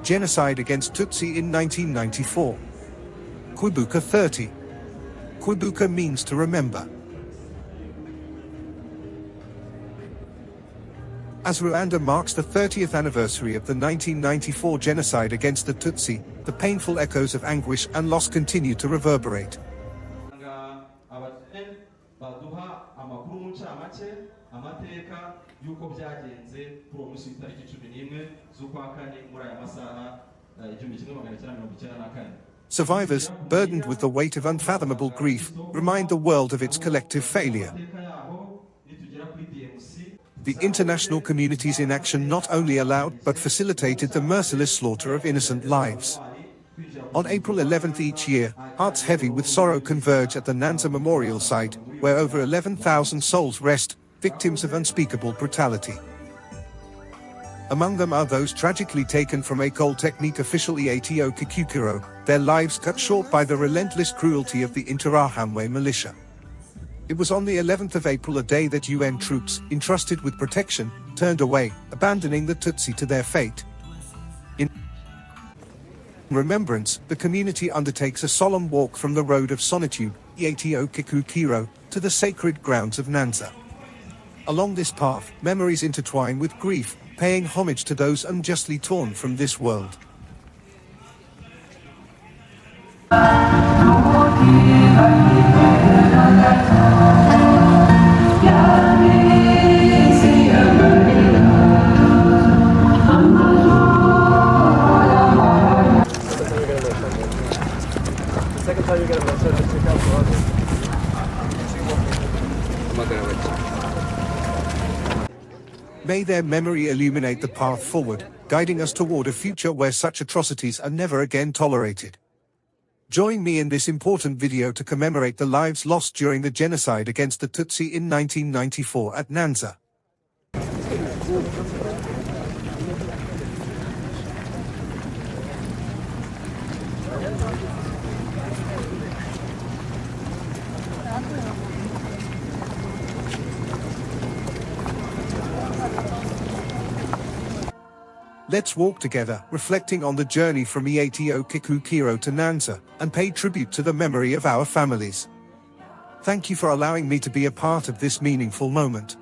Genocide against Tutsi in 1994. Kwibuka 30. Kwibuka means to remember. As Rwanda marks the 30th anniversary of the 1994 genocide against the Tutsi, the painful echoes of anguish and loss continue to reverberate. Survivors, burdened with the weight of unfathomable grief, remind the world of its collective failure. The international community's inaction not only allowed but facilitated the merciless slaughter of innocent lives. On April 11th each year, hearts heavy with sorrow converge at the Nanza Memorial Site, where over 11,000 souls rest, victims of unspeakable brutality. Among them are those tragically taken from École Technique official EATO Kikukiro, their lives cut short by the relentless cruelty of the Interahamwe militia. It was on the 11th of April, a day that UN troops, entrusted with protection, turned away, abandoning the Tutsi to their fate. In remembrance, the community undertakes a solemn walk from the road of solitude, EATO Kikukiro, to the sacred grounds of Nanza. Along this path, memories intertwine with grief, paying homage to those unjustly torn from this world. May their memory illuminate the path forward, guiding us toward a future where such atrocities are never again tolerated. Join me in this important video to commemorate the lives lost during the genocide against the Tutsi in 1994 at Nanza. Let's walk together, reflecting on the journey from EATO Kikukiro to Nanza, and pay tribute to the memory of our families. Thank you for allowing me to be a part of this meaningful moment.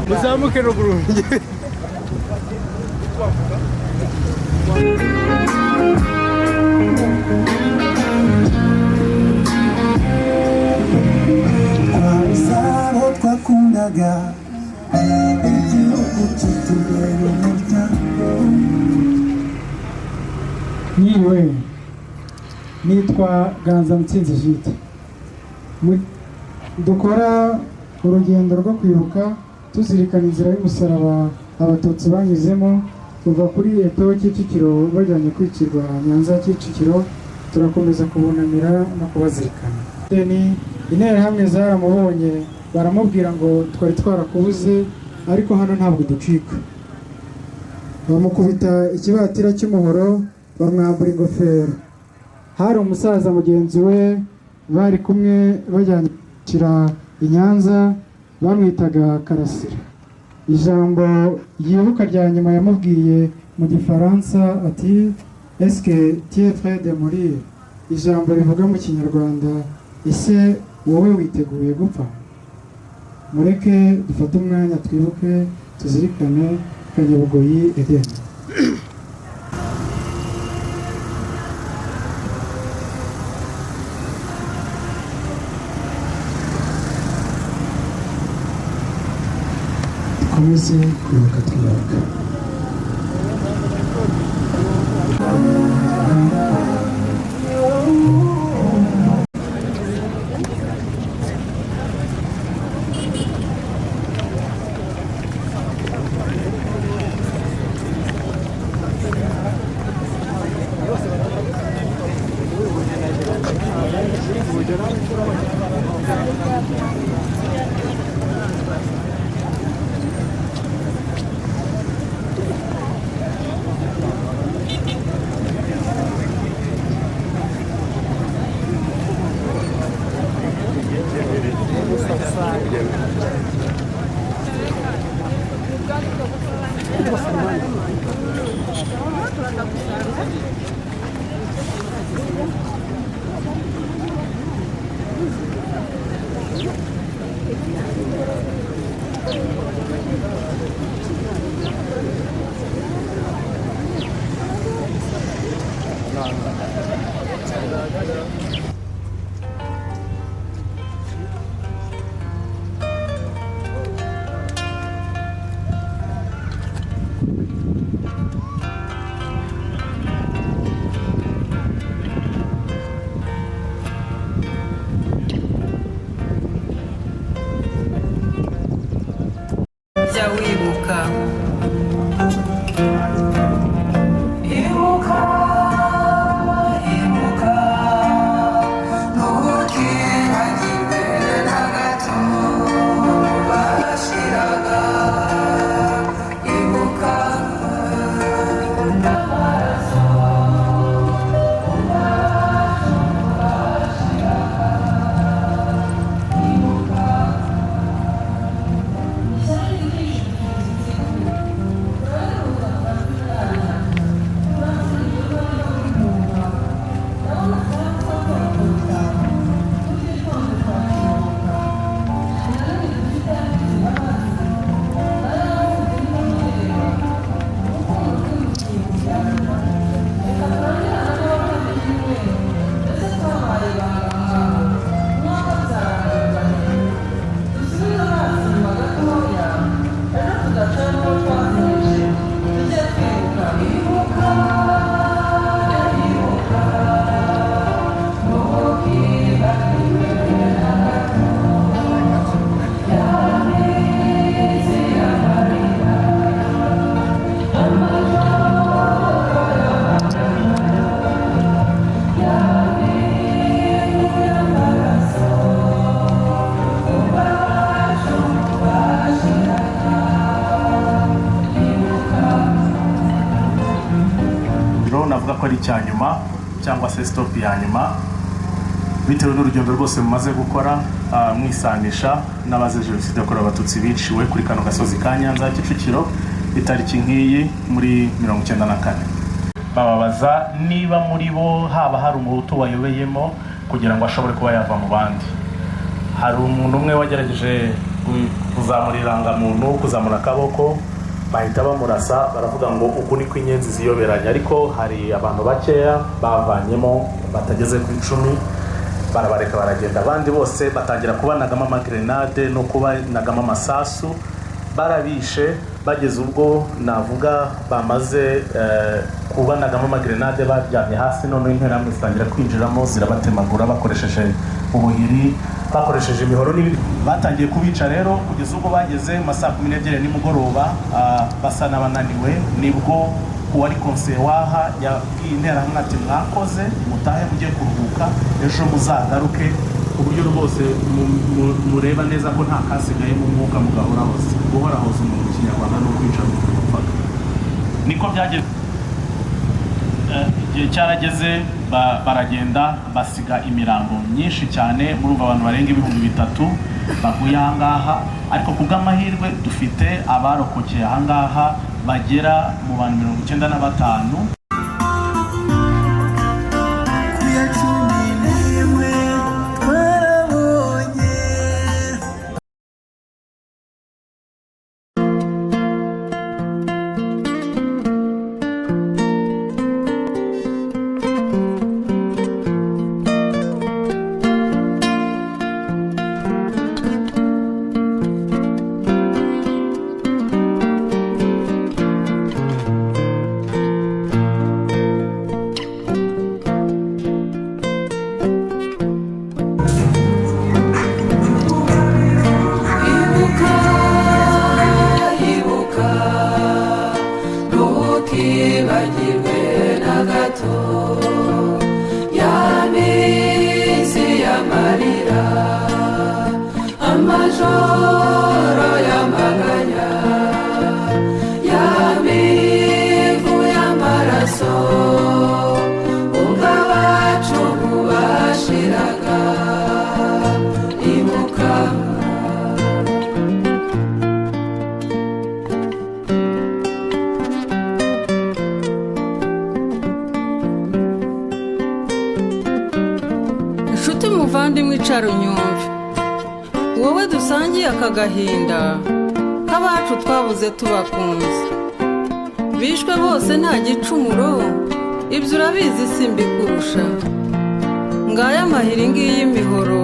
muzamuke ruguru. Abasabo twakundaga igihugu kitubera umuryango. Niwe nitwa Ganza Mutsinzi Jite, dukora urugendo rwo kwibuka tuzirikana inzira y'umusaraba abatutsi banyuzemo kuva kuri Eto Kicukiro bajyanye kwicirwa Nyanza Kicukiro, turakomeza kubunamira no kubazirikana. Interahamwe zaramubonye baramubwira ngo twari twarakubuze ariko hano ntabwo ducika, bamukubita ikibatira cy'umuhoro bamwambura ingofero. Hari umusaza mugenzi we bari kumwe bajyanye kwicira i Nyanza bamwitaga Karasira. Ijambo yibuka rya nyuma yamubwiye mu Gifaransa ati est-ce que tu es prêt de mourir, ijambo rivuga mu Kinyarwanda ese wowe witeguye gupfa. Mureke dufate umwanya twibuke tuzirikane Kanyabugoyi Eden. Dukomeze kwibuka twiyubaka. Jya wibuka navuga ko ari icyanyuma cyangwa se stop ya nyuma bitewe n'urugendo rwose mumaze gukora mwisanisha n'abazize jenoside yakorewe abatutsi biciwe kuri kano gasozi ka Nyanza Kicukiro itariki nk'iyi muri 1994. Bababaza niba muri bo haba hari umuhutu wayobeyemo kugira ngo ashobore kuba yava mu bandi. Hari umuntu umwe wagerageje kuzamura irangamuntu, kuzamura akaboko, bahita bamurasa. Baravuga ngo uku niko inyenzi ziyoberanya, ariko hari abantu bakeya bavanyemo batageze ku 10, barabareka baragenda. Abandi bose batangira kubanagamo amagrenade no kubanagamo amasasu, barabishe bageze ubwo navuga bamaze kubanagamo amagrenade baryamye hasi. None interahamwe zitangira kwinjiramo zirabatemagura bakoresheje ubuhiri, bakoresheje imihoro n'ibindi. Batangiye kubica rero kugeza ubwo bageze masaa 12 nimugoroba, basa n'abananiwe. Nibwo uwari konseye waha yabwiye interahamwe ati mwakoze mutahe mujye kuruhuka, ejo muzagaruke, ku buryo rwose mureba neza ko nta kasigaye mu mwuka mugahora hose. Guhora hose umuntu mu Kinyarwanda no kwica n'upfaga. Niko byageze. Igihe cyarageze baragenda basiga imirambo myinshi cyane, murumva abantu barenga 3,000 baguye ahangaha. Ariko kubw'amahirwe dufite abarokokeye ahangaha bagera mu bantu 95. Muvandimwe Icaro Nyumve, wowe dusangiye akagahinda k'abacu twabuze tubakunze, bishwe bose nta gicumuro, ibyo urabizi simbikurusha. Ngaya amahiri ngiyi imihoro,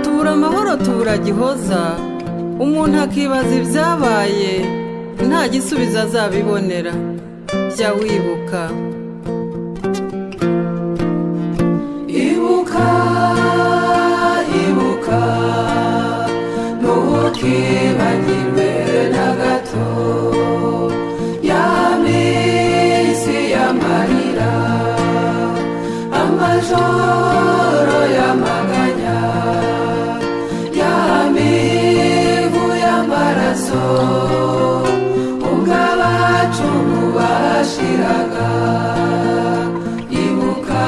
tubura amahoro tubura gihoza, umuntu akibaza ibyabaye nta gisubizo azabibonera. Jya wibuka, ibuka ntukibagirwe na gato ya minsi y'amarira, amajoro y'amaganya, ya mivu y'amaraso, ubwo abacu bashiraga. Ibuka,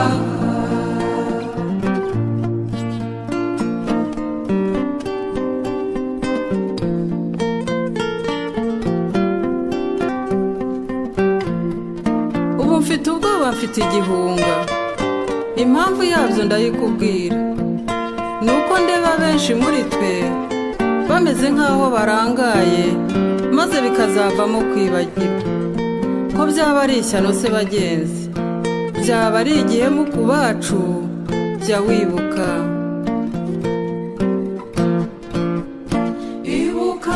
mfite ubwoba, mfite igihunga. Impamvu yabyo ndayikubwira, nuko ndeba benshi muri twe bameze nk'aho barangaye, maze bikazavamo kwibagirwa. Ko byaba ari ishyano se bagenzi, byaba ari igihemu ku bacu. Jya wibuka, ibuka.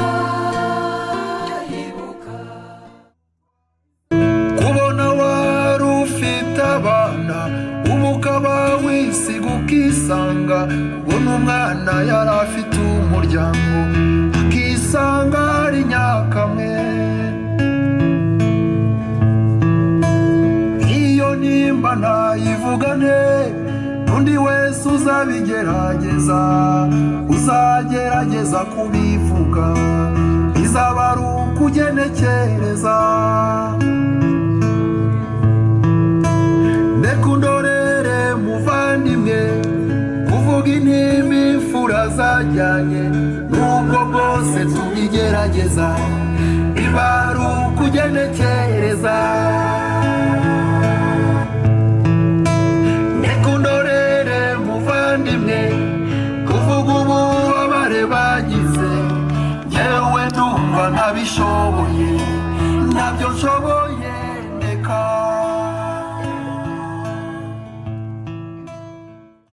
Ukisanga ubona umwana yari afite umuryango, akisanga ari nyakamwe. Iyo nimba ntayivugane, undi wese uzabigerageza, uzagerageza kubivuga, izaba ari ukugenekereza. Ndekundorere muvandimwe, kuvuga intimba imfura zajyanye, nubwo bwose tubigerageza, iba ari ukugenekereza. Ndekundorere muvandimwe, kuvuga ububabare bagize, ushoboye